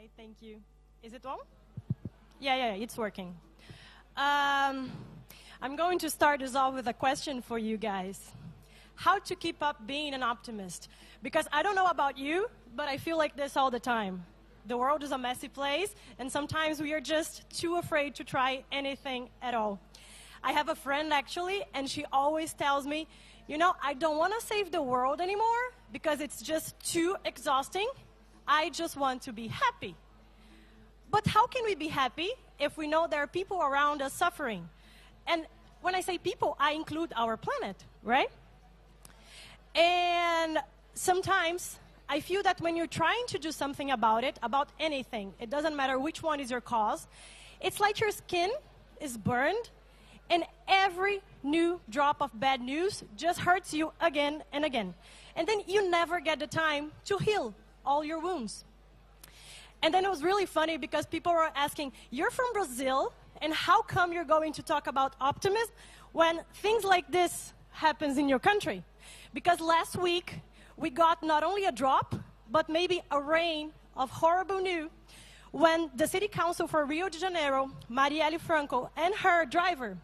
Hi, thank you. Is it on? Yeah, it's working. I'm going to start this off with a question for you guys. How to keep up being an optimist? Because I don't know about you, but I feel like this all the time. The world is a messy place, and sometimes we are just too afraid to try anything at all. I have a friend, actually, and she always tells me, you know, I don't want to save the world anymore because it's just too exhausting. I just want to be happy. But how can we be happy if we know there are people around us suffering? And when I say people, I include our planet, right? And sometimes I feel that when you're trying to do something about it, about anything, it doesn't matter which one is your cause, it's like your skin is burned and every new drop of bad news just hurts you again and again. And then you never get the time to heal all your wounds. And then it was really funny because people were asking, you're from Brazil, and how come you're going to talk about optimism when things like this happens in your country? Because last week, we got not only a drop, but maybe a rain of horrible news when the city council for Rio de Janeiro, Mariela Franco, and her driver,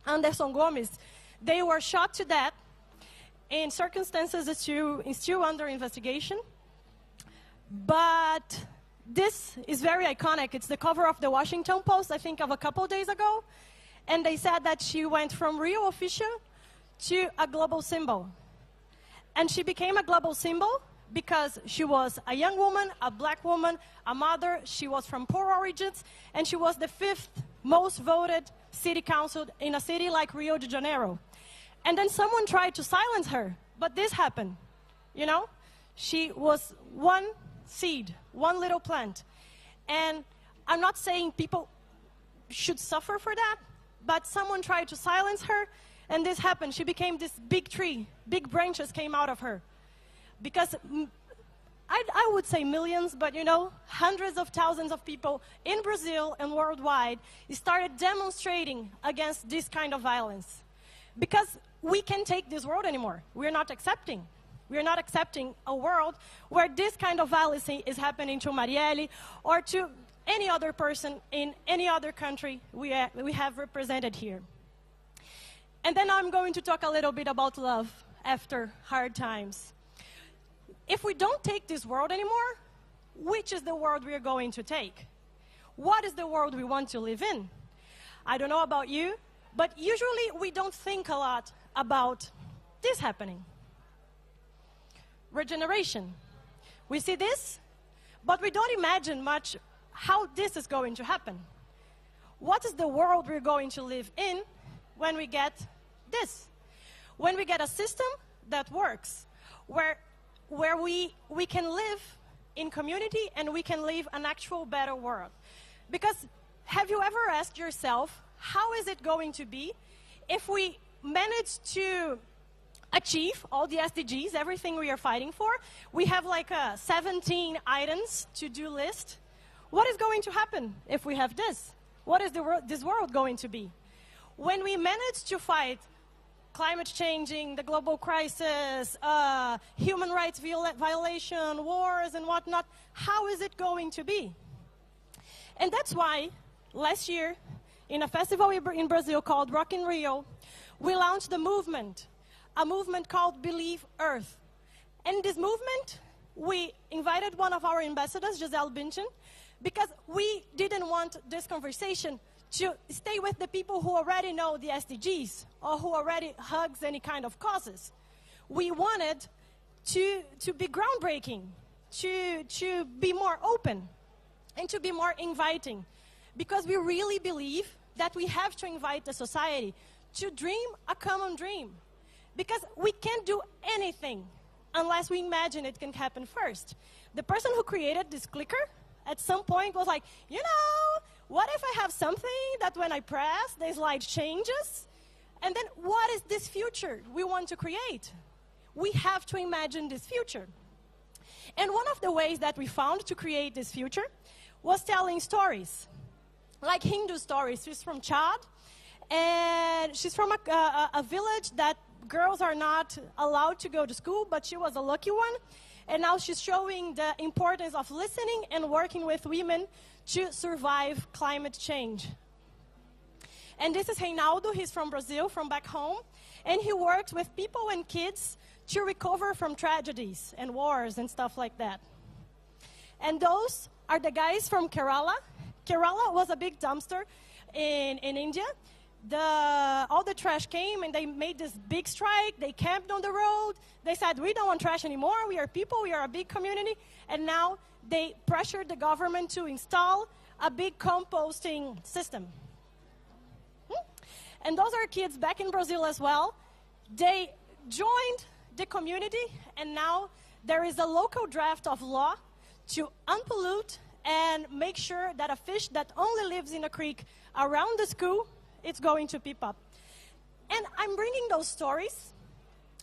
Anderson Gomes, they were shot to death in circumstances that is still under investigation. But this is very iconic. It's the cover of the Washington Post, I think, of a couple of days ago. And they said that she went from real official to a global symbol. And she became a global symbol because she was a young woman, a black woman, a mother. She was from poor origins, and she was the 5th most voted city council in a city like Rio de Janeiro. And then someone tried to silence her, but this happened. You know, she was one seed, one little plant. And I'm not saying people should suffer for that, but someone tried to silence her, and this happened. She became this big tree. Big branches came out of her. Because I would say millions, but you know, hundreds of thousands of people in Brazil and worldwide started demonstrating against this kind of violence. Because we can't take this world anymore. We're not accepting. We're not accepting a world where this kind of violence is happening to Marielle or to any other person in any other country we have represented here. And then I'm going to talk a little bit about love after hard times. If we don't take this world anymore, which is the world we're going to take? What is the world we want to live in? I don't know about you, but usually we don't think a lot about this happening. Regeneration. We see this, but we don't imagine much how this is going to happen. What is the world we're going to live in when we get this? When we get a system that works, where we can live in community and we can live an actual better world. Because have you ever asked yourself, how is it going to be if we manage to achieve all the SDGs, everything we are fighting for? We have like 17 items to-do list. What is going to happen if we have this? What is this world going to be? When we manage to fight climate changing, the global crisis, human rights violation, wars and whatnot, how is it going to be? And that's why last year, in a festival in Brazil called Rock in Rio, we launched a movement called Believe.Earth. And this movement, we invited one of our ambassadors, Gisele Bundchen, because we didn't want this conversation to stay with the people who already know the SDGs or who already hugs any kind of causes. We wanted to be groundbreaking, to be more open, and to be more inviting, because we really believe that we have to invite the society to dream a common dream. Because we can't do anything unless we imagine it can happen first. The person who created this clicker at some point was like, you know, what if I have something that when I press, the slide changes? And then what is this future we want to create? We have to imagine this future. And one of the ways that we found to create this future was telling stories, like Hindu stories. She's from Chad, and she's from a village that girls are not allowed to go to school, but she was a lucky one. And now she's showing the importance of listening and working with women to survive climate change. And this is Reinaldo. He's from Brazil, from back home. And he works with people and kids to recover from tragedies and wars and stuff like that. And those are the guys from Kerala. Kerala was a big dumpster in India. All the trash came and they made this big strike. They camped on the road. They said, we don't want trash anymore. We are people. We are a big community. And now they pressured the government to install a big composting system. And those are kids back in Brazil as well. They joined the community, and now there is a local draft of law to unpollute and make sure that a fish that only lives in a creek around the school, it's going to peep up. And I'm bringing those stories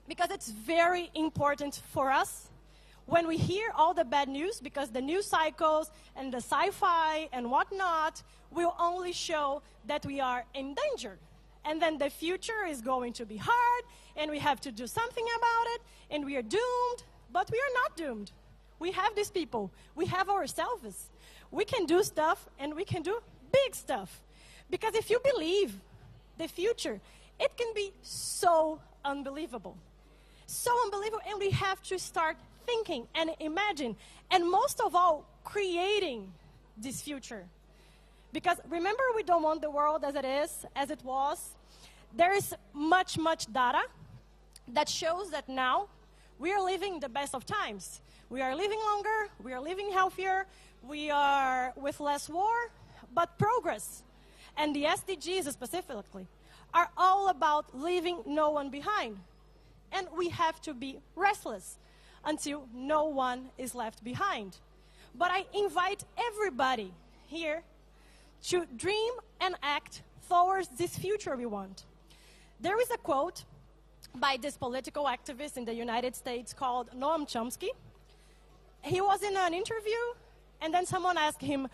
because it's very important for us when we hear all the bad news, because the news cycles and the sci-fi and whatnot will only show that we are in danger. And then the future is going to be hard, and we have to do something about it, and we are doomed. But we are not doomed. We have these people. We have ourselves. We can do stuff, and we can do big stuff. Because if you believe the future, it can be so unbelievable. So unbelievable, and we have to start thinking and imagine, and most of all, creating this future. Because remember, we don't want the world as it is, as it was. There is much, much data that shows that now we are living the best of times. We are living longer, we are living healthier, we are with less war, but progress, and the SDGs specifically, are all about leaving no one behind. And we have to be restless until no one is left behind. But I invite everybody here to dream and act towards this future we want. There is a quote by this political activist in the United States called Noam Chomsky. He was in an interview, and then someone asked him,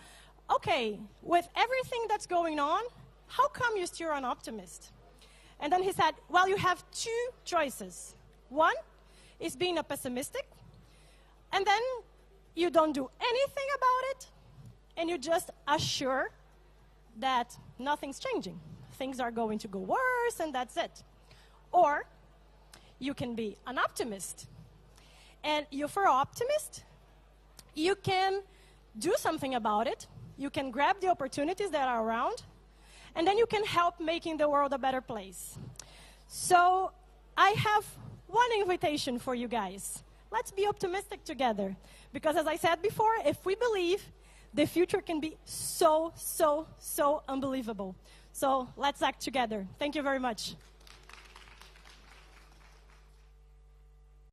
okay, with everything that's going on, how come you're still an optimist? And then he said, well, you have two choices. One is being a pessimistic, and then you don't do anything about it, and you just assure that nothing's changing. Things are going to go worse, and that's it. Or you can be an optimist. And if you're an optimist, you can do something about it. You can grab the opportunities that are around, and then you can help making the world a better place. So I have one invitation for you guys. Let's be optimistic together. Because as I said before, if we believe, the future can be so, so, so unbelievable. So let's act together. Thank you very much.